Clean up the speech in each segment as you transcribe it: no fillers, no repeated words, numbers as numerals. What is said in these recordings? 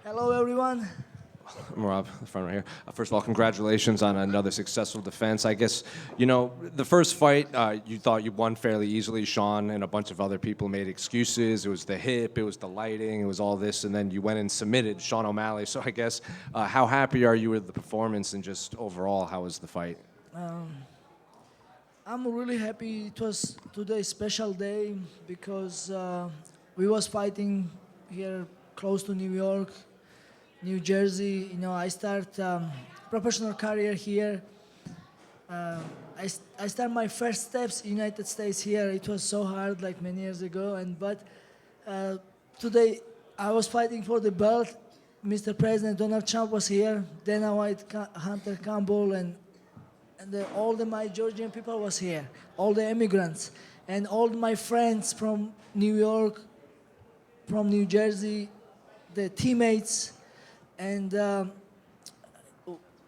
Hello, everyone. Merab, the front right here. First of all, congratulations on another successful defense. I guess, you know, the first fight, you thought you won fairly easily. Sean and a bunch of other people made excuses. It was the hip, it was the lighting, it was all this, and then you went and submitted Sean O'Malley. So I guess, how happy are you with the performance and just overall, how was the fight? I'm really happy. It was today special day because we was fighting here close to New York, New Jersey. You know, I start professional career here. I start my first steps in United States here. It was so hard, like many years ago. But today I was fighting for the belt. Mr. President Donald Trump was here. Dana White, Hunter Campbell, and all my Georgian people was here. All the immigrants and all my friends from New York, from New Jersey, the teammates. And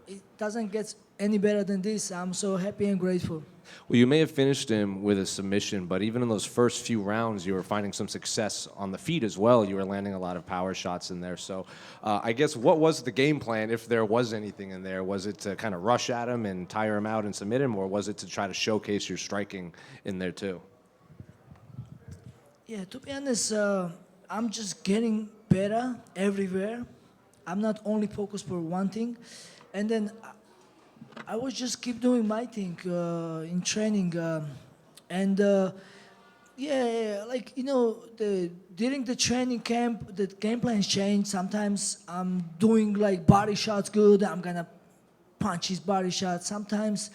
it doesn't get any better than this. I'm so happy and grateful. Well, you may have finished him with a submission, but even in those first few rounds, you were finding some success on the feet as well. You were landing a lot of power shots in there. So I guess what was the game plan, if there was anything in there? Was it to kind of rush at him and tire him out and submit him, or was it to try to showcase your striking in there too? Yeah, to be honest, I'm just getting better everywhere. I'm not only focused for one thing. And then I was just keep doing my thing in training. Yeah, like, you know, during the training camp, the game plans change. Sometimes I'm doing like body shots good. I'm going to punch his body shots. Sometimes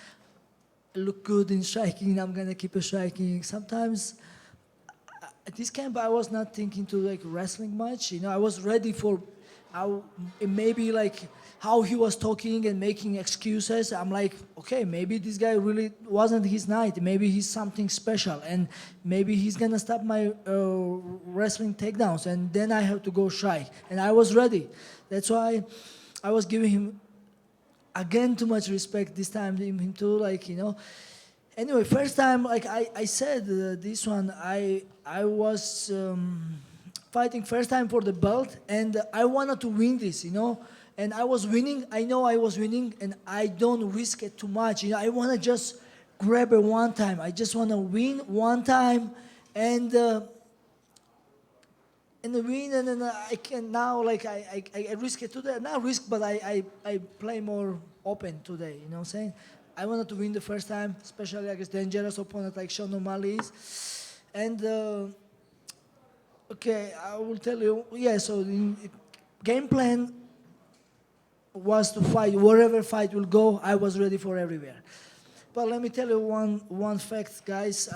I look good in striking. I'm going to keep striking. Sometimes at this camp, I was not thinking to like wrestling much. You know, I was ready for maybe like how he was talking and making excuses. I'm like, okay, maybe this guy really wasn't his night. Maybe he's something special, and maybe he's gonna stop my wrestling takedowns, and then I have to go strike. And I was ready. That's why I was giving him again too much respect this time. Him too, like, you know. Anyway, first time, like I said, this one I was. Fighting first time for the belt, and I wanted to win this, you know, and I was winning. I know I was winning, and I don't risk it too much. You know, I want to just grab it one time. I just want to win one time, and win, and then I can now like I risk it today. Not risk, but I play more open today. You know what I'm saying? I wanted to win the first time, especially against dangerous opponent like Sean O'Malley is, and. Okay, I will tell you. Yeah, so the game plan was to fight wherever fight will go. I was ready for everywhere. But let me tell you one fact, guys.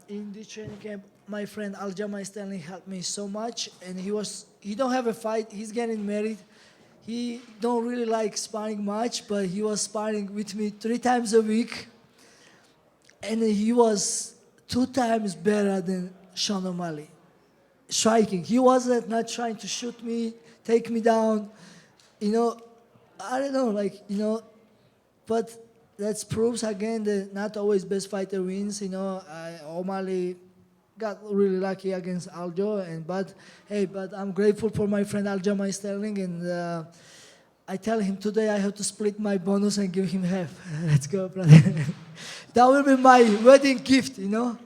In this training camp, my friend Aljamain Sterling helped me so much, and he don't have a fight. He's getting married. He don't really like sparring much, but he was sparring with me 3 times a week, and he was 2 times better than Sean O'Malley. Striking. He wasn't not trying to shoot me, take me down, you know. I don't know, like, you know, but that proves again that not always best fighter wins. You know, O'Malley got really lucky against Aljo, but I'm grateful for my friend Aljamain Sterling, and I tell him today I have to split my bonus and give him half. Let's go, brother. That will be my wedding gift, you know.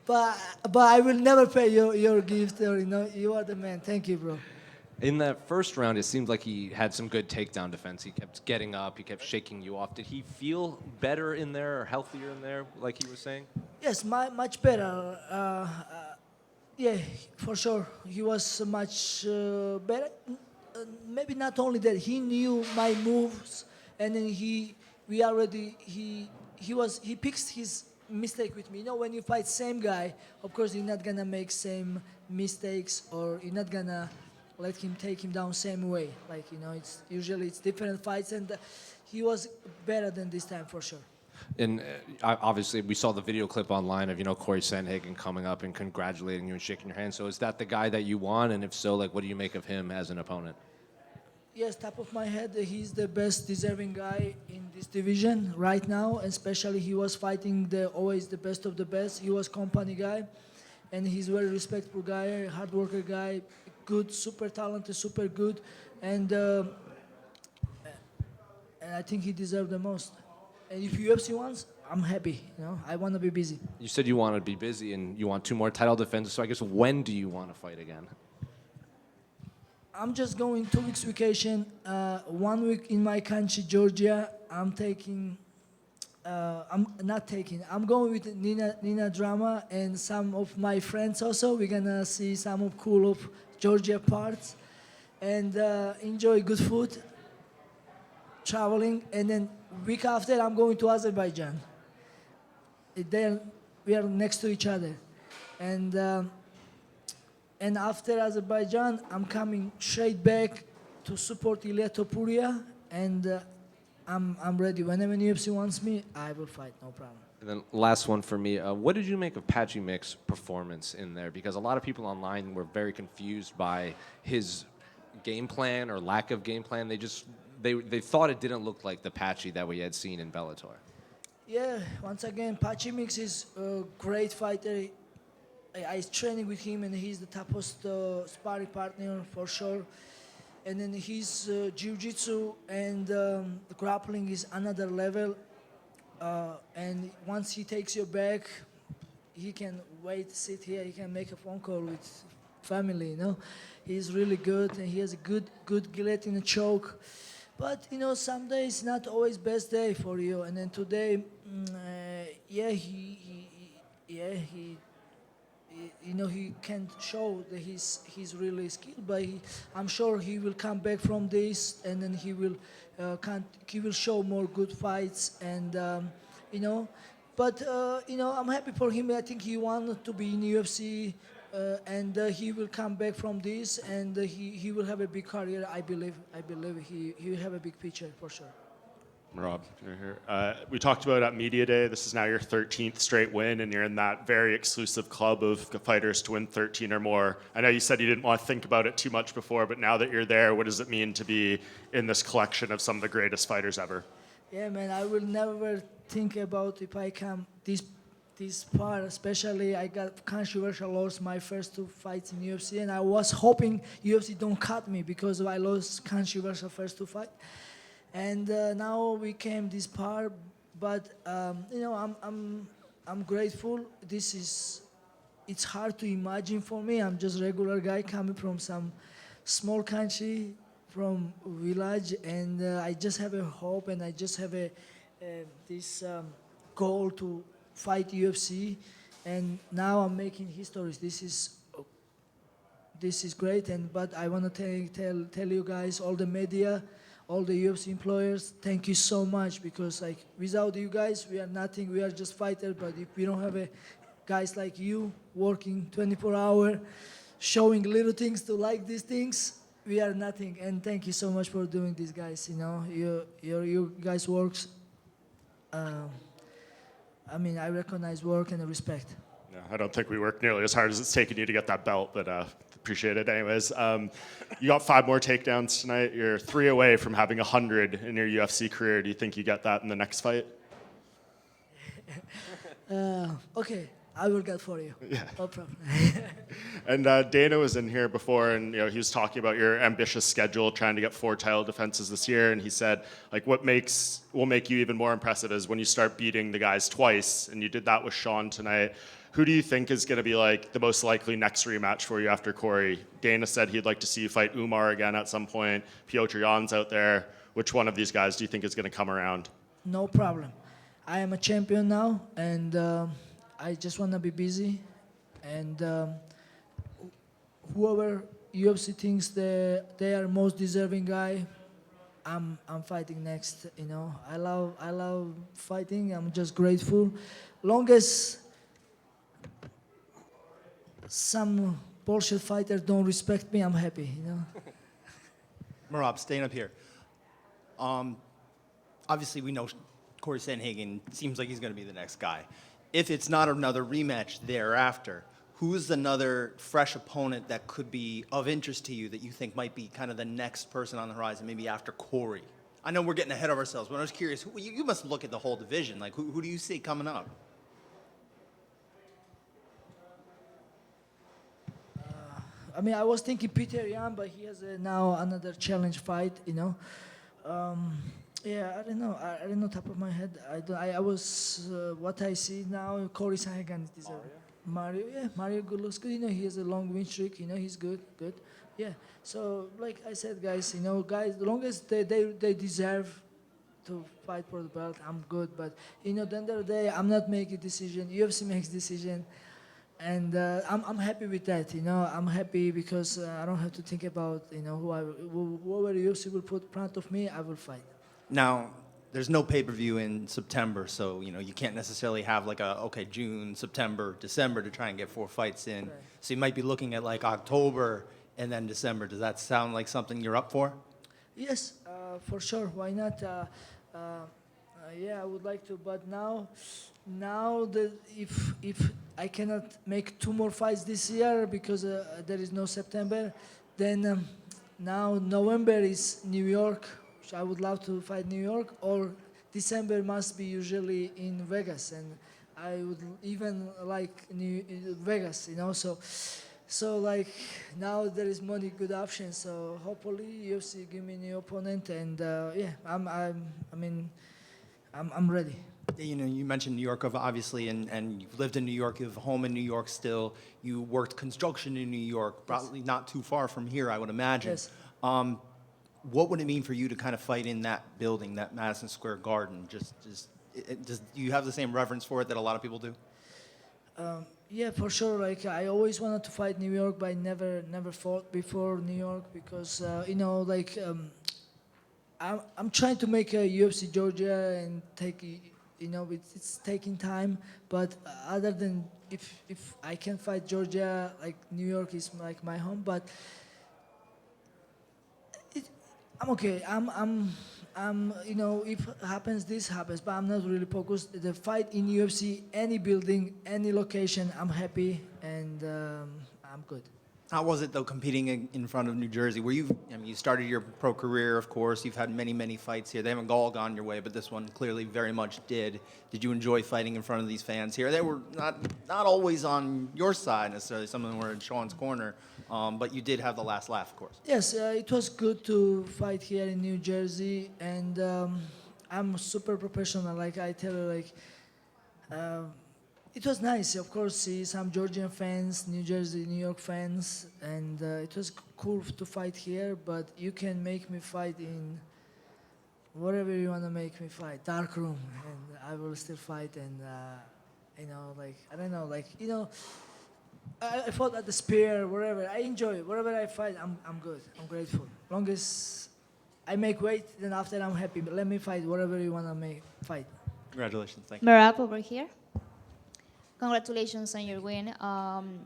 But I will never pay your gift, or, you know, you are the man. Thank you, bro. In that first round, it seemed like he had some good takedown defense. He kept getting up, he kept shaking you off. Did he feel better in there or healthier in there, like he was saying? Yes, much better. Yeah, for sure. He was much better. Maybe not only that, he knew my moves, and then he picks his mistake with me. You know, when you fight same guy, of course you're not gonna make same mistakes, or you're not gonna let him take him down same way. Like, you know, it's usually different fights, and he was better than this time for sure. And obviously, we saw the video clip online of, you know, Corey Sandhagen coming up and congratulating you and shaking your hand. So is that the guy that you want? And if so, like, what do you make of him as an opponent? Yes, top of my head, he's the best deserving guy in this division right now. Especially he was fighting always the best of the best. He was company guy, and he's a very respectful guy, hard worker guy, good, super talented, super good, and I think he deserves the most. And if UFC wants, I'm happy. You know, I want to be busy. You said you want to be busy and you want 2 more title defenses. So I guess when do you want to fight again? I'm just going 2 weeks vacation. 1 week in my country, Georgia. I'm not taking. I'm going with Nina Drama and some of my friends also. We're gonna see some of cool of Georgia parts and enjoy good food, traveling, and then week after I'm going to Azerbaijan. There we are next to each other, and after Azerbaijan I'm coming straight back to support Ilya Topuria, and I'm ready. Whenever UFC wants me, I will fight, no problem. And then last one for me. What did you make of Patchy Mick's performance in there? Because a lot of people online were very confused by his game plan or lack of game plan. They thought it didn't look like the Patchy that we had seen in Bellator. Yeah, once again, Patchy Mix is a great fighter. I was training with him, and he's the toughest sparring partner for sure. And then his jiu-jitsu and the grappling is another level. And once he takes your back, he can sit here, he can make a phone call with family, you know. He's really good, and he has a good guillotine choke. But, you know, some days not always best day for you. And then today, you know, he can't show that he's really skilled, but I'm sure he will come back from this, and then he will show more good fights, and you know, but you know, I'm happy for him. I think he wanted to be in UFC, and he will come back from this, and he will have a big career. I believe he will have a big future for sure. Merab, you're here. We talked about at Media Day, this is now your 13th straight win, and you're in that very exclusive club of fighters to win 13 or more. I know you said you didn't want to think about it too much before, but now that you're there, what does it mean to be in this collection of some of the greatest fighters ever? Yeah, man, I will never think about if I come this far, especially I got controversial loss my first 2 fights in UFC, and I was hoping UFC don't cut me because I lost controversial first 2 fights. And now we came this far, but you know, I'm grateful. It's hard to imagine for me. I'm just a regular guy coming from some small country, from village, and I just have a hope, and I just have this goal to fight UFC, and now I'm making histories. This is great, but I want to tell you guys, all the media, all the UFC employers, thank you so much, because like without you guys, we are nothing. We are just fighters. But if we don't have guys like you working 24 hours, showing little things to like these things, we are nothing. And thank you so much for doing this, guys. You know, you guys works. I mean, I recognize work and respect. No, I don't think we work nearly as hard as it's taken you to get that belt, but appreciate it anyways. You got 5 more takedowns tonight. You're 3 away from having 100 in your UFC career. Do you think you get that in the next fight? Okay, I will get for you. Yeah. No problem. And Dana was in here before, and you know, he was talking about your ambitious schedule, trying to get 4 title defenses this year. And he said, like, what will make you even more impressive is when you start beating the guys twice, and you did that with Sean tonight. Who do you think is going to be like the most likely next rematch for you after Corey? Dana said he'd like to see you fight Umar again at some point. Petr Yan's out there. Which one of these guys do you think is going to come around? No problem. I am a champion now, and I just want to be busy. And whoever UFC thinks they are most deserving guy, I'm fighting next. You know, I love fighting. I'm just grateful. Longest some bullshit fighters don't respect me, I'm happy, you know. Merab, staying up here. Obviously, we know Corey Sandhagen seems like he's going to be the next guy. If it's not another rematch thereafter, who's another fresh opponent that could be of interest to you that you think might be kind of the next person on the horizon, maybe after Corey? I know we're getting ahead of ourselves, but I was curious. You must look at the whole division. Like, who do you see coming up? I mean, I was thinking Petr Yan, but he has now another challenge fight, you know. Yeah, I don't know. I don't know top of my head. I was what I see now. Corey Sahagan is Mario. Yeah, Mario good looks good. You know, he has a long win streak. You know, he's good. Yeah. So like I said, guys, you know, guys, the longest they deserve to fight for the belt, I'm good. But you know, at the end of the day, I'm not making decision. UFC makes decision. And I'm happy with that, you know. I'm happy because I don't have to think about, you know, whoever the UFC will put in front of me, I will fight. Now, there's no pay-per-view in September, so you know you can't necessarily have like June, September, December to try and get 4 fights in. Right. So you might be looking at like October and then December. Does that sound like something you're up for? Yes, for sure. Why not? Yeah, I would like to, but now if I cannot make 2 more fights this year because there is no September, then now November is New York. Which I would love to fight New York, or December must be usually in Vegas, and I would even like Vegas, you know. So like now there is many good options. So hopefully UFC give me a new opponent, and yeah, I'm ready. You know, you mentioned New York, obviously, and you've lived in New York. You have a home in New York still. You worked construction in New York, probably not too far from here, I would imagine. Yes. What would it mean for you to kind of fight in that building, that Madison Square Garden? Just do you have the same reverence for it that a lot of people do? Yeah, for sure. Like I always wanted to fight New York, but I never fought before New York because you know, like I'm trying to make a UFC Georgia and take, you know, it's taking time. But other than if I can fight Georgia, like New York is like my home, but. I'm okay. I'm. You know, if happens, this happens. But I'm not really focused. The fight in UFC, any building, any location, I'm happy and I'm good. How was it though competing in front of New Jersey? Were you? I mean, you started your pro career, of course. You've had many fights here. They haven't all gone your way, but this one clearly very much did. Did you enjoy fighting in front of these fans here? They were not always on your side necessarily. Some of them were in Sean's corner, but you did have the last laugh, of course. Yes, it was good to fight here in New Jersey, and I'm super professional. Like I tell you, like. It was nice, of course, see some Georgian fans, New Jersey, New York fans, and it was cool to fight here, but you can make me fight in whatever you want to make me fight, dark room, and I will still fight, and, you know, like, I don't know, like, you know, I fought at the spear, wherever, I enjoy it, wherever I fight, I'm good, I'm grateful. Long as I make weight, then after I'm happy, but let me fight whatever you want to make fight. Congratulations, thank you. Merab, over here. Congratulations on your win.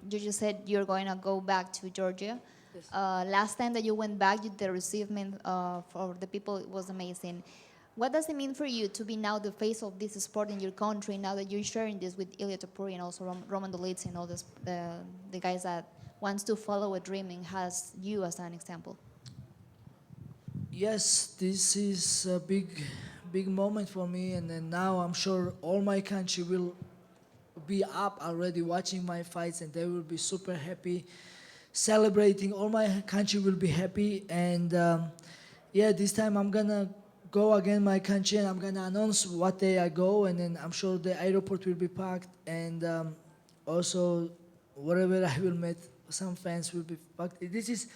You just said you're going to go back to Georgia. Yes. Last time that you went back, the receivement for the people was amazing. What does it mean for you to be now the face of this sport in your country, now that you're sharing this with Ilya Topuria and also Roman Dolidze and all this, the guys that wants to follow a dream and has you as an example? Yes, this is a big moment for me, and then now I'm sure all my country will be up already watching my fights, and they will be super happy, celebrating. All my country will be happy, and yeah, this time I'm gonna go again my country, and I'm gonna announce what day I go, and then I'm sure the airport will be packed, and also wherever I will meet, some fans will be packed. This is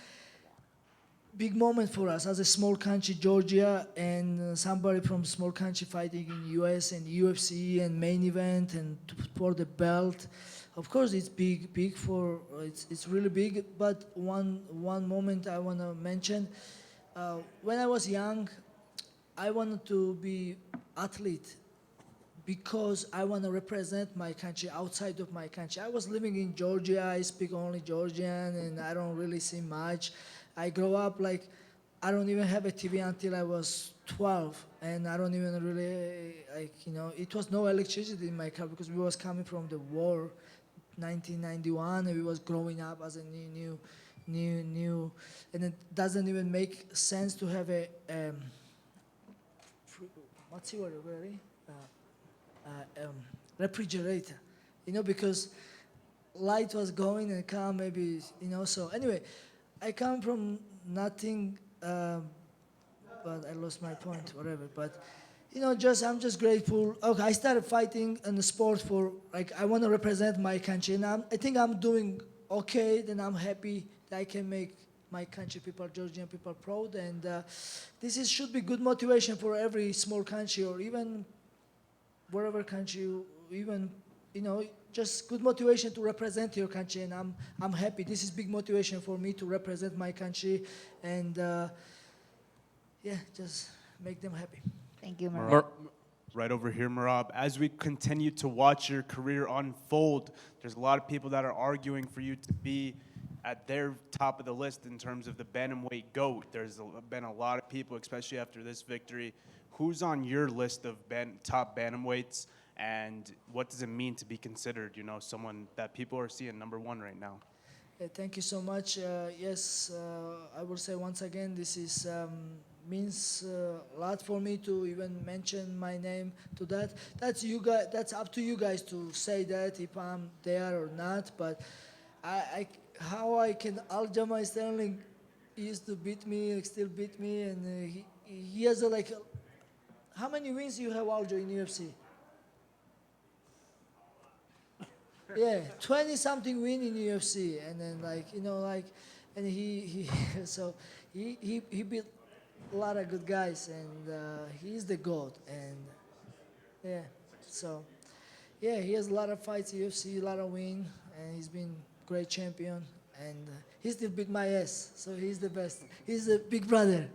big moment for us as a small country, Georgia, and somebody from small country fighting in US and UFC and main event and for the belt. Of course, it's big for it's really big. But one moment I want to mention: when I was young, I wanted to be athlete because I want to represent my country outside of my country. I was living in Georgia. I speak only Georgian, and I don't really see much. I grew up like I don't even have a TV until I was 12, and I don't even really like, you know, it was no electricity in my car because we was coming from the war, 1991, and we was growing up as a new, and it doesn't even make sense to have a what's the word really? Refrigerator, you know, because light was going and calm, maybe, you know. So anyway, I come from nothing, but I lost my point, whatever. But, you know, I'm just grateful. Okay, I started fighting in the sport for, like, I want to represent my country. And I think I'm doing okay, then I'm happy that I can make my country people, Georgian people, proud. And should be good motivation for every small country or even whatever country, even, you know, just good motivation to represent your country. And I'm happy. This is big motivation for me to represent my country. And yeah, just make them happy. Thank you, Merab. Mer- right over here, Merab. As we continue to watch your career unfold, there's a lot of people that are arguing for you to be at their top of the list in terms of the bantamweight GOAT. There's been a lot of people, especially after this victory. Who's on your list of top bantamweights, and what does it mean to be considered, you know, someone that people are seeing number one right now? Thank you so much. Yes, I will say once again, this is means a lot for me to even mention my name to that. That's you guys. That's up to you guys to say that if I'm there or not. But how I can Aljamain Sterling used to beat me, still beat me, and he has how many wins you have, Aljo, in UFC? Yeah, 20-something win in UFC, and then and he so he beat a lot of good guys, and he's the GOAT, and yeah, so yeah, he has a lot of fights in UFC, a lot of win, and he's been great champion, and he still beat my ass, so he's the best. He's the big brother.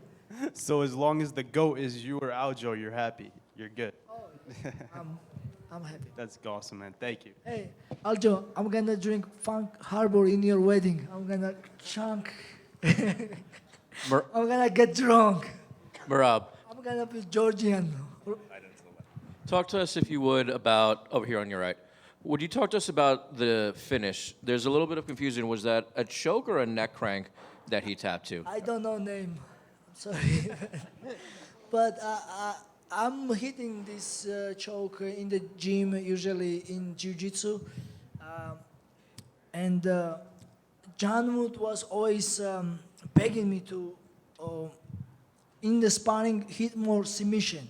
So as long as the GOAT is you or Aljo, you're happy. You're good. I'm happy. That's awesome, man. Thank you. Hey, Aljo, I'm gonna drink Funk Harbor in your wedding. I'm gonna chunk. Mer- I'm gonna get drunk. Merab, I'm gonna be Georgian. talk to us if you would about, over here on your right, would you talk to us about the finish? There's a little bit of confusion. Was that a choke or a neck crank that he tapped to? I don't know name. I'm sorry. But I'm hitting this choke in the gym, usually in jiu-jitsu. And John Wood was always begging me to, in the sparring, hit more submission.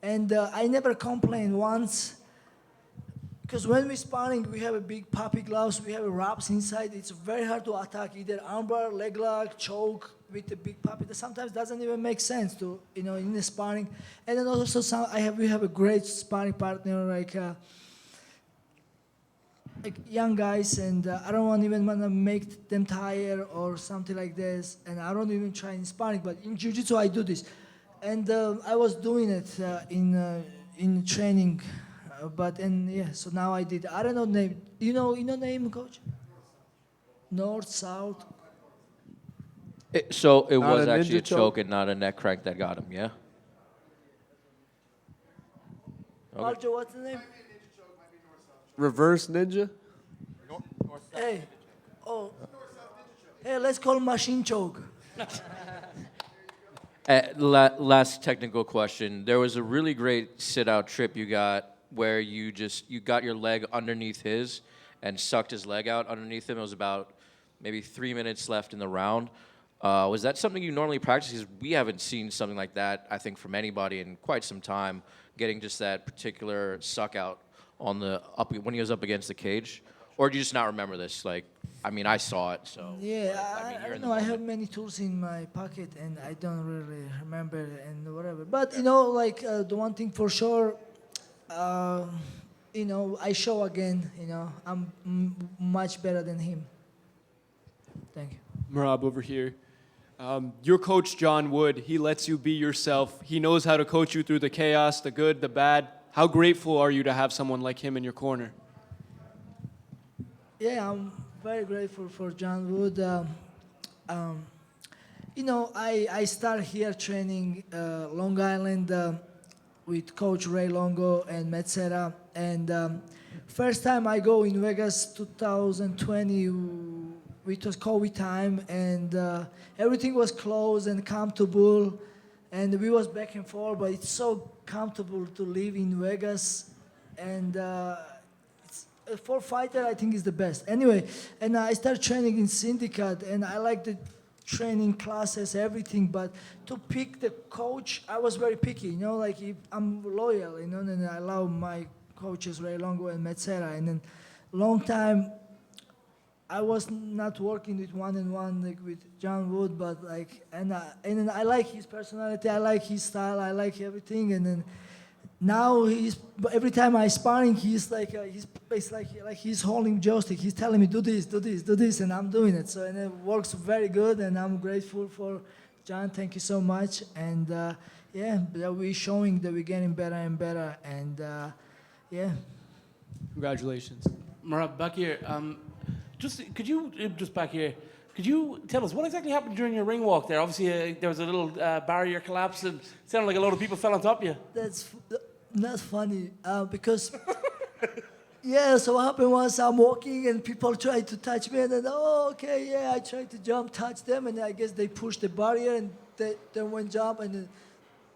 And I never complained once. Because when we sparring, we have a big puppy gloves, we have wraps inside. It's very hard to attack either armbar, leg lock, choke with the big puppy. That sometimes doesn't even make sense to, you know, in the sparring. And then also we have a great sparring partner like young guys, and I don't want to make them tired or something like this. And I don't even try in sparring, but in jiu-jitsu I do this. And I was doing it in training. So now I did. I don't know name. You know name, coach? North, south. So it Not was a actually a ninja choke choke? and not a neck crank that got him, yeah? Okay. Aljo, what's the name? Reverse ninja? Hey, hey, let's call machine choke. Last technical question. There was a really great sit-out trip you got where you got your leg underneath his and sucked his leg out underneath him. It was about maybe 3 minutes left in the round. Was that something you normally practice? Because we haven't seen something like that, I think, from anybody in quite some time, getting just that particular suck out on when he was up against the cage. Or do you just not remember this? Like, I mean, I saw it, so. Yeah, but, I you're don't in the know. I have moment. many tools in my pocket, and I don't really remember and whatever. But you know, the one thing for sure, you know, I show again. You know, I'm much better than him. Thank you. Merab over here. Your coach, John Wood, he lets you be yourself. He knows how to coach you through the chaos, the good, the bad. How grateful are you to have someone like him in your corner? Yeah, I'm very grateful for John Wood. You know, I started here training Long Island with Coach Ray Longo and Metzera. And first time I go in Vegas, 2020, it was COVID time, and everything was closed and comfortable, and we was back and forth. But it's so comfortable to live in Vegas, and For fighter, I think is the best. Anyway, and I started training in syndicate, and I like the training classes, everything. But to pick the coach, I was very picky. You know, like if I'm loyal. You know, and I love my coaches Ray Longo and Metzera, and then long time. I was not working with one-on-one like with John Wood, but like, and then I like his personality, I like his style, I like everything, and then now every time I sparring, he's like it's like he's holding joystick. He's telling me do this, and I'm doing it. So and it works very good, and I'm grateful for John. Thank you so much, and yeah, we're showing that we're getting better and better, and yeah. Congratulations. Merab, back here. Could you back here? Could you tell us what exactly happened during your ring walk there? Obviously, there was a little barrier collapse, and it sounded like a lot of people fell on top of you. That's not funny because yeah. So what happened was I'm walking and people tried to touch me, and then I tried to jump, touch them, and I guess they pushed the barrier and they went jump, and then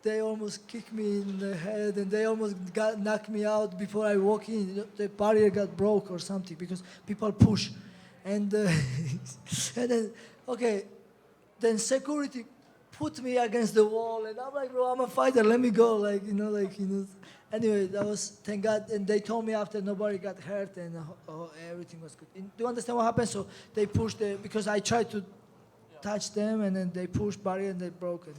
they almost kicked me in the head, and they almost knocked me out before I walk in. The barrier got broke or something because people push. And and then security put me against the wall, and I'm like, bro, I'm a fighter, let me go, Anyway, that was, thank God, and they told me after nobody got hurt, and everything was good. Do you understand what happened? So they pushed because I tried to touch them, and then they pushed barrier, and they broke it.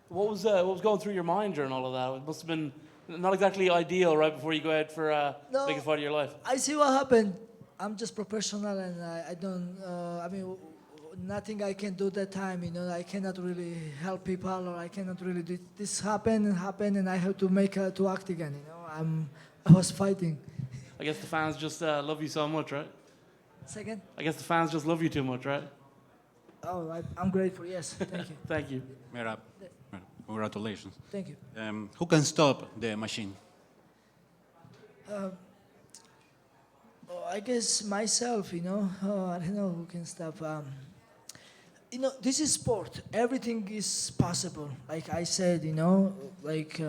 What was going through your mind during all of that? It must have been not exactly ideal right before you go out for the biggest fight of your life. I see what happened. I'm just professional, and I don't. Nothing I can do that time. You know, I cannot really help people, or I cannot really do this. Happened, and I have to make to act again. You know, I was fighting. I guess the fans just love you so much, right? Second. I guess the fans just love you too much, right? Oh, I'm grateful. Yes, thank you. Thank you. Merab, congratulations. Thank you. Who can stop the machine? I guess myself, you know. I don't know who can stop. You know, this is sport. Everything is possible. Like I said, you know, like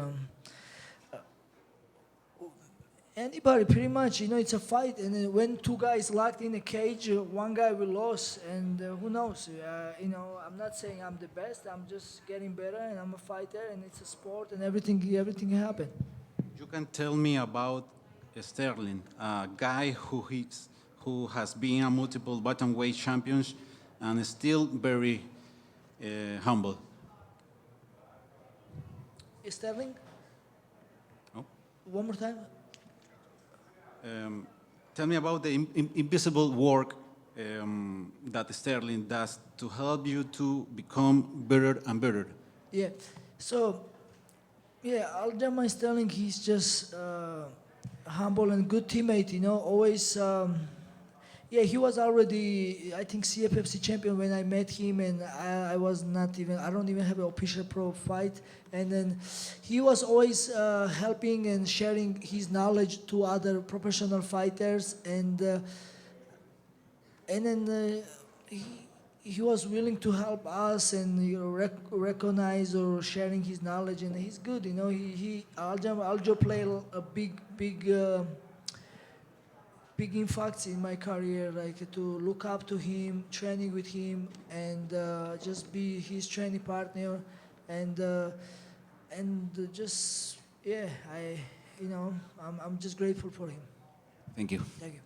anybody pretty much, you know, it's a fight. And then when two guys locked in a cage, one guy will lose. And who knows? You know, I'm not saying I'm the best. I'm just getting better, and I'm a fighter, and it's a sport, and everything can happen. You can tell me about Sterling, a guy who has been a multiple bantamweight champion and is still very humble. Sterling? Oh. One more time? Tell me about the invisible work that Sterling does to help you to become better and better. Yeah. So, yeah, Aljamain Sterling, he's just humble and good teammate, you know, always, yeah, he was already, I think, CFFC champion when I met him, and I don't even have an official pro fight, and then he was always helping and sharing his knowledge to other professional fighters, and then he was willing to help us and recognize or sharing his knowledge, and he's good, you know. Aljo played a big impact in my career, like to look up to him, training with him, and just be his training partner, and just yeah, I'm just grateful for him. Thank you. Thank you.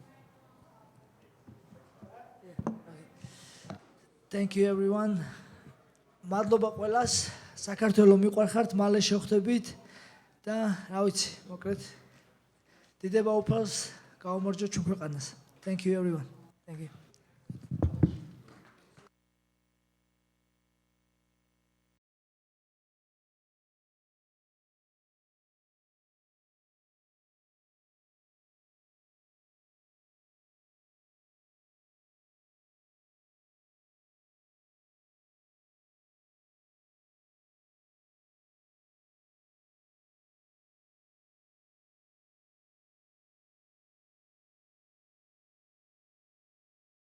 Thank you everyone. მადლობა ყველას. საქართველოს მიყვარხართ, მალე შევხვდებით და რა ვიცი, მოკლედ დიდება უფალს გაუმარჯვოთ ჩვენ ქვეყანას. Thank you everyone. Thank you.